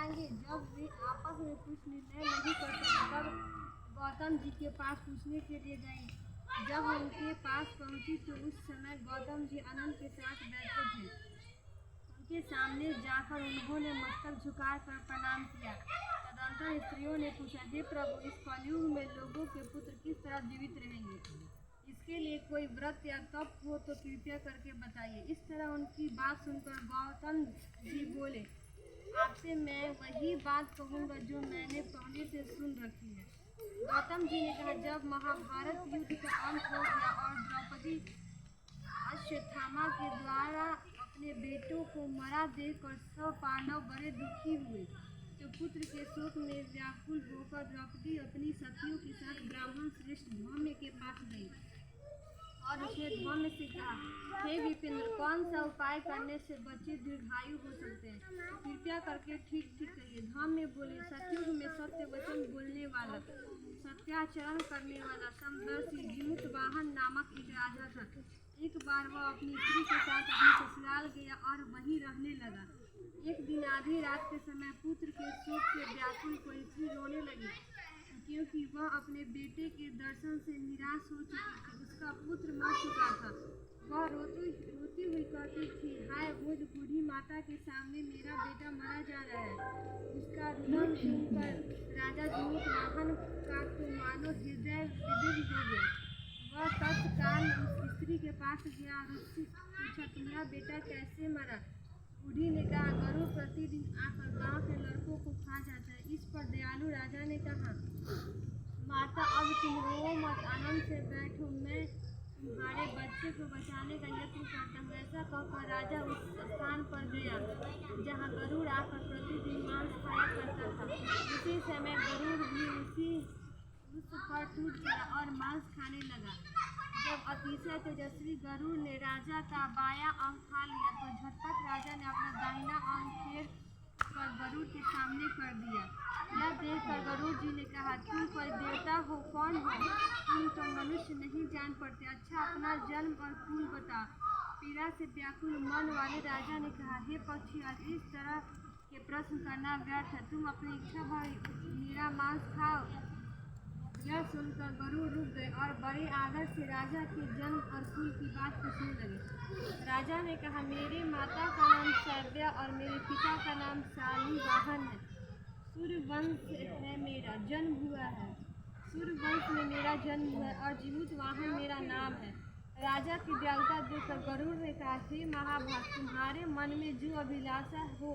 बताएंगे। जब वे आपस में कुछ निर्णय नहीं कर सके तब गौतम जी के पास पूछने के लिए गई। जब उनके पास पहुंची तो उस समय गौतम जी आनंद के साथ बैठे थे। उनके सामने जाकर उन्होंने मस्तक झुकाकर प्रणाम किया। तदनंतर स्त्रियों ने पूछा, हे प्रभु, इस कलयुग में लोगों के पुत्र किस तरह जीवित रहेंगे? इसके लिए कोई व्रत या तप हो तो कृपया करके बताइए। इस तरह उनकी बात सुनकर गौतम जी बोले, आपसे मैं वही बात कहूँगा जो मैंने पहले से सुन रखी है। गौतम जी ने कहा, जब महाभारत युद्ध का अंत हो गया और द्रौपदी अश्वत्थामा के द्वारा अपने बेटों को मरा देखकर सब पांडव बड़े दुखी हुए तो पुत्र के शोक में व्याकुल होकर द्रौपदी अपनी सखियों के साथ ब्राह्मण श्रेष्ठ धौम्य के पास गई और उसने धौम्य से कहा, हे विपिंद्र, कौन सा उपाय करने से बच्चे दीर्घायु हो सकते हैं? कृपया करके ठीक ठीक कहिए। धौम्य बोले, सतयुग में सत्य वचन बोलने वाला, सत्याचरण करने वाला समदर्शी जिमुतवाहन नामक एक राजा था। एक बार वह अपनी स्त्री के साथ अपने ससुराल गया और वहीं रहने लगा। एक दिन आधी रात के समय पुत्र के शोक से व्याकुल कोई स्त्री रोने लगी, क्योंकि वह अपने बेटे के दर्शन से निराश हो चुकी थी। उसका पुत्र मर चुका था। वह रोती हुई कहती थी, हाय, मुझ बूढ़ी माता के सामने मेरा बेटा मरा जा रहा है। उसका रुदन सुनकर राजा जिमुतवाहन का तो मानो हृदय विदीर्ण हो गया। वह तत्काल उस स्त्री के पास गया और उससे पूछा, तुम्हारा बेटा कैसे मरा? बूढ़ी ने कहा, गरुड़ प्रतिदिन आकर गांव के लड़कों को खा जाता है। इस पर दयालु राजा ने कहा, माता, अब तुम रो मत, आनंद से बैठो, मैं तुम्हारे बच्चे को बचाने का यत्न करता हूँ। ऐसा कहकर राजा उस स्थान पर गया जहाँ गरुड़ आकर प्रतिदिन मांस खाया करता था। उसी समय गरुड़ भी उस पर टूट गया और मांस खाने लगा। जब अतिशय तेजस्वी गरुड़ ने राजा का बायां अंग खा लिया तो झटपट राजा ने अपना दाहिना अंग फेर कर गरुड़ के सामने कर दिया। यह देखकर गरुड़ जी ने कहा, तुम कोई देवता हो? कौन हो तुम? तो मनुष्य नहीं जान पड़ते। अच्छा, अपना जन्म और कुल बताओ। पीड़ा से व्याकुल मन वाले राजा ने कहा, हे पक्षी, आज इस तरह के प्रश्न करना व्यर्थ है। तुम अपनी इच्छा भर मेरा मांस खाओ। यह सुनकर गरुड़ रुक गए और बड़े आदर से राजा के जन्म और कुल की बात पूछने लगे। राजा ने कहा, मेरे माता का नाम सैव्या और मेरे पिता का नाम शालिवाहन है। सूर्यवंश है मेरा जन्म हुआ है। सूर्यवंश में मेरा जन्म हुआ है और जिमुतवाहन मेरा नाम है। राजा की दयालुता देखकर गरुड़ ने कहा, हे महाभाग, तुम्हारे मन में जो अभिलाषा हो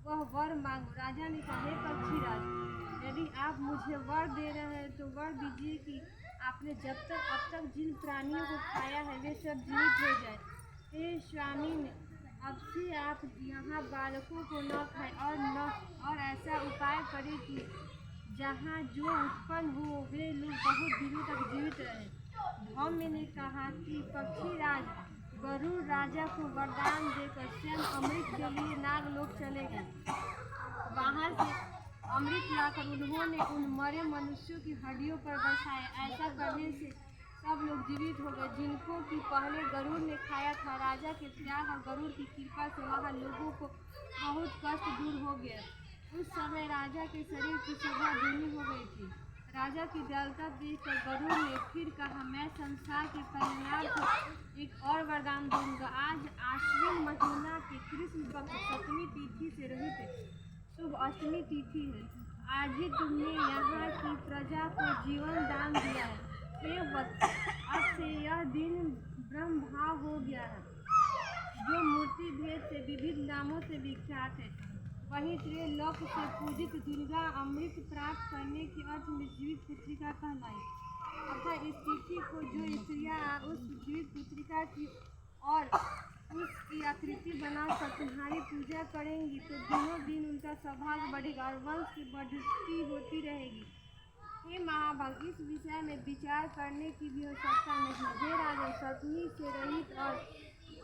वह वर मांगो। राजा ने कहा, हे पक्षीराज, यदि आप मुझे वर दे रहे हैं तो वर दीजिए कि आपने अब तक जिन प्राणियों को खाया है वे सब जीवित हो जाए। हे स्वामी, अब से आप यहाँ बालकों को न खाएं और ऐसा उपाय करें कि जहाँ जो उत्पन्न हो वे लोग बहुत दिनों तक जीवित रहें। धौम्य ने कहा कि पक्षीराज, गरुड़ राजा को वरदान देकर स्वयं अमृत के लिए नागलोक चले गए। वहाँ से अमृत लाकर उन्होंने उन मरे मनुष्यों की हड्डियों पर बरसाया। ऐसा करने से सब लोग जीवित हो गए जिनको कि पहले गरुड़ ने खाया था। राजा के त्याग और गरुड़ की कृपा से वहाँ लोगों को बहुत कष्ट दूर हो गया। उस समय राजा के शरीर की शोभा दूनी हो गई थी। राजा की दयालुता देखकर गरुड़ ने फिर कहा, मैं संसार के कल्याणार्थ एक और वरदान दूंगा। आज आश्विन महीना के कृष्ण पक्ष सप्तमी तिथि से रहित शुभ अष्टमी तिथि है। आज ही तुमने यहाँ की प्रजा को जीवन दान दिया है। हे वत्स, अब से यह दिन ब्रह्म भाव हो गया है, जो मूर्ति भेद से विविध नामों से विख्यात है। वही त्रिलोक से पूजित दुर्गा अमृत प्राप्त करने के अर्थ में जीवित पुत्रिका कहलाई। अतः इस तिथि को जो स्त्रियाँ उस जीवित पुत्रिका की और उसकी आकृति बनाकर तुम्हारी पूजा करेंगी तो दिनों दिन उनका सौभाग्य बढ़ेगा और वंश की बढ़ोतरी होती रहेगी। हे महाभाग, इस विषय में विचार करने की भी आवश्यकता नहीं। हे राजन, सप्तमी से रहित और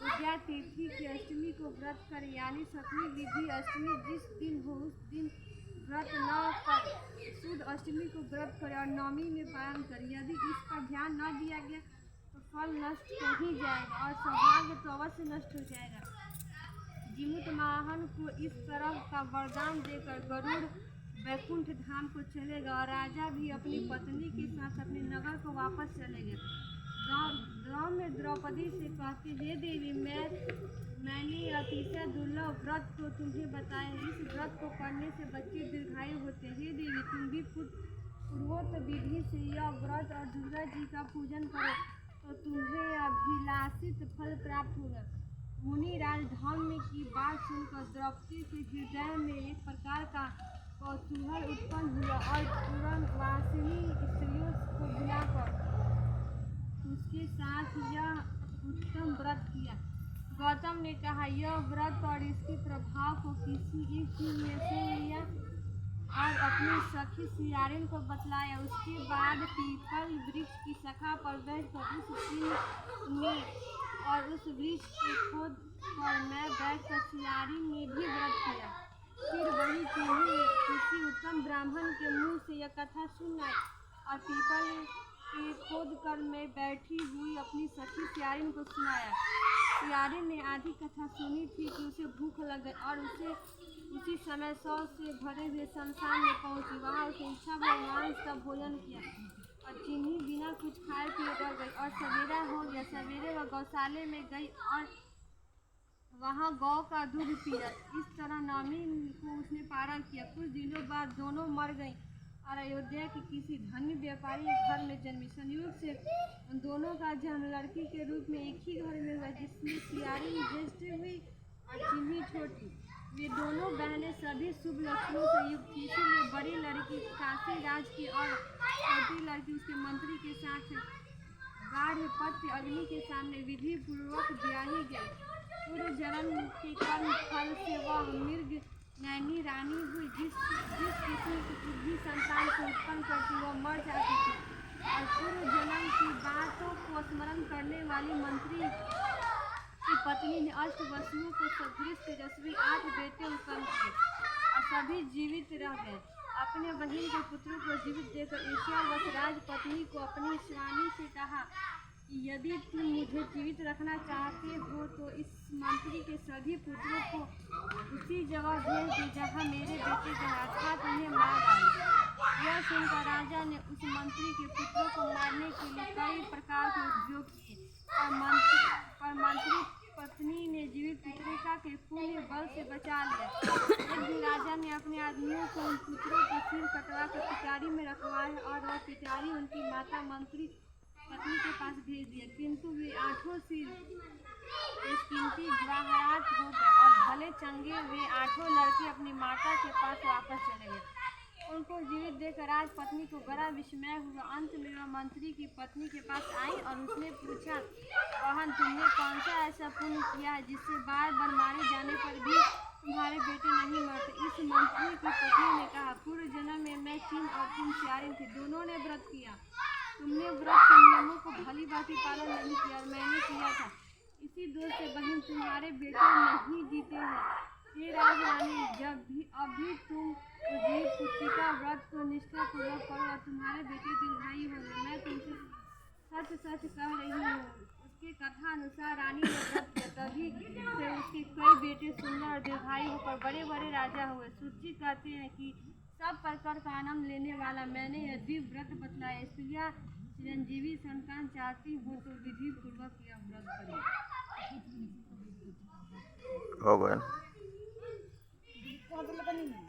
उद्या तिथि की अष्टमी को व्रत करें, यानी सप्तमी विधि अष्टमी जिस दिन हो उस दिन व्रत न कर शुद्ध अष्टमी को व्रत करें और नवमी में पालन करें। यदि इस पर ध्यान न दिया गया तो फल नष्ट हो ही जाएगा और सौभाग्य तो अवश्य नष्ट हो जाएगा। जिमुतवाहन को इस तरह का वरदान देकर गरुड़ वैकुंठ धाम को चलेगा और राजा भी अपनी पत्नी के साथ अपने नगर को वापस चले गए। गाँव में द्रौपदी से कहते, हे देवी, मैंने अतिशय दुर्लभ व्रत को तुम्हें बताया। इस व्रत को करने से बच्चे दीर्घायु होते हैं। हे देवी, तुम भी पूर्वोक्त विधि से यह व्रत और दुर्गा जी का पूजन करो तो तुम्हें अभिलाषित फल प्राप्त होगा। मुनि राजधर्म की बात सुनकर द्रौपदी के हृदय में एक प्रकार का कौतूहल उत्पन्न हुआ और तुरंत वासिनी स्त्रियों को बुलाकर उसके साथ यह उत्तम व्रत किया। गौतम ने कहा, यह व्रत और इसके प्रभाव को किसी एक चीज में से लिया और अपनी सखी सियारिन को बतलाया। उसके बाद पीपल वृक्ष की शाखा पर बैठकर उस चिन्ह में और उस वृक्ष की खोद पर मैं बैठकर सियारिन ने भी व्रत किया। फिर वही चिन्ह किसी उत्तम ब्राह्मण के मुंह से यह कथा सुन आई और पीपल के खोद कर मैं बैठी हुई अपनी सखी सियारिन को सुनाया। सियारिन ने आधी कथा सुनी थी कि उसे भूख लग गई और उसी समय 100 से भरे हुए शमशान में पहुंची। वहां उसने इच्छा भगवान का भोजन किया और चिन्ही बिना कुछ खाए पिए कर गई और सवेरा हो गया। सवेरे वह गौशाले में गई और वहाँ गौ का दूध पिया। इस तरह नवमी को उसने पारण किया। कुछ दिनों बाद दोनों मर गईं और अयोध्या के किसी धनी व्यापारी के घर में जन्मी। संयोग से दोनों का जन्म लड़की के रूप में एक ही घर में हुआ, जिसमें सियारिन ज्येष्ठ हुई और चिन्ही छोटी। वे दोनों बहनें सभी शुभ लक्षणों से युक्त थी, इसीलिए बड़ी लड़की काशी राज की और छोटी लड़की उसके मंत्री के साथ गार्हपत्य अग्नि के सामने विधि पूर्वक ब्याही गई। पूर्व जन्म के कर्म फल से वह मृग नैनी रानी हुई। जिस किसी की बुद्धि संतान को उत्पन्न करती वह मर जाती थी और पूर्व जन्म की बातों को स्मरण करने वाली मंत्री की पत्नी ने अष्ट वसुओं को सदृश तेजस्वी 8 बेटे उत्पन्न किए और सभी जीवित रह गए। अपने बहन के पुत्रों को जीवित देकर ईर्ष्यावश राजपत्नी को अपनी स्वामी से कहा कि यदि तुम मुझे जीवित रखना चाहते हो तो इस मंत्री के सभी पुत्रों को उसी जगह भेज दो जहाँ मेरे बेटे गए, अर्थात उन्हें मार डालो। यह सुनकर राजा ने उस मंत्री के पुत्रों को मारने के लिए कई प्रकार के उपयोग किए पर मंत्री पत्नी ने जीवित पुत्रिका के पुण्य बल से बचा लिया। एक दिन राजा ने अपने आदमियों को उन पुत्रों के सिर कटवा कर पिटारी में रखवाया और वह पिटारी उनकी माता मंत्री पत्नी के पास भेज दिया, किंतु वे 8 सिर कीमती जवाहरात हो गए और भले चंगे वे 8 लड़के अपनी माता के पास वापस चले गए। उनको जीवित देखकर राजपत्नी को बड़ा विस्मय हुआ। अंत में वह मंत्री की पत्नी के पास आई और उसने पूछा, बहन, तुमने कौन सा ऐसा पुण्य किया है जिससे बार बार मारे जाने पर भी तुम्हारे बेटे नहीं मरते? इस मंत्री की पत्नी ने कहा, पूर्व जन्म में मैं चिन्ह और तुम सियारिन थे, दोनों ने व्रत किया। तुमने व्रत के नियमों को भली भांति पालन नहीं किया और मैंने किया था। इसी दोष से बहन तुम्हारे बेटे नहीं जीते हैं। हे राजरानी, अभी तुम जीव पुत्रिका व्रत को निष्ठा पूर्वक करो और तुम्हारे बेटे दीर्घायु होंगे। मैं तुमसे सच सच कह रही हूँ। उसके कथा अनुसार रानी ने व्रत किया, तभी से उसके कई बेटे सुंदर और दीर्घायु होकर बड़े बड़े राजा हुए। सूची कहते हैं कि सब प्रकार का आनंद लेने वाला मैंने यह दिव्य व्रत बतलाया। स्त्रियाँ चिरंजीवी संतान चाहती हो तो विधि पूर्वक यह व्रत करें। हो गया।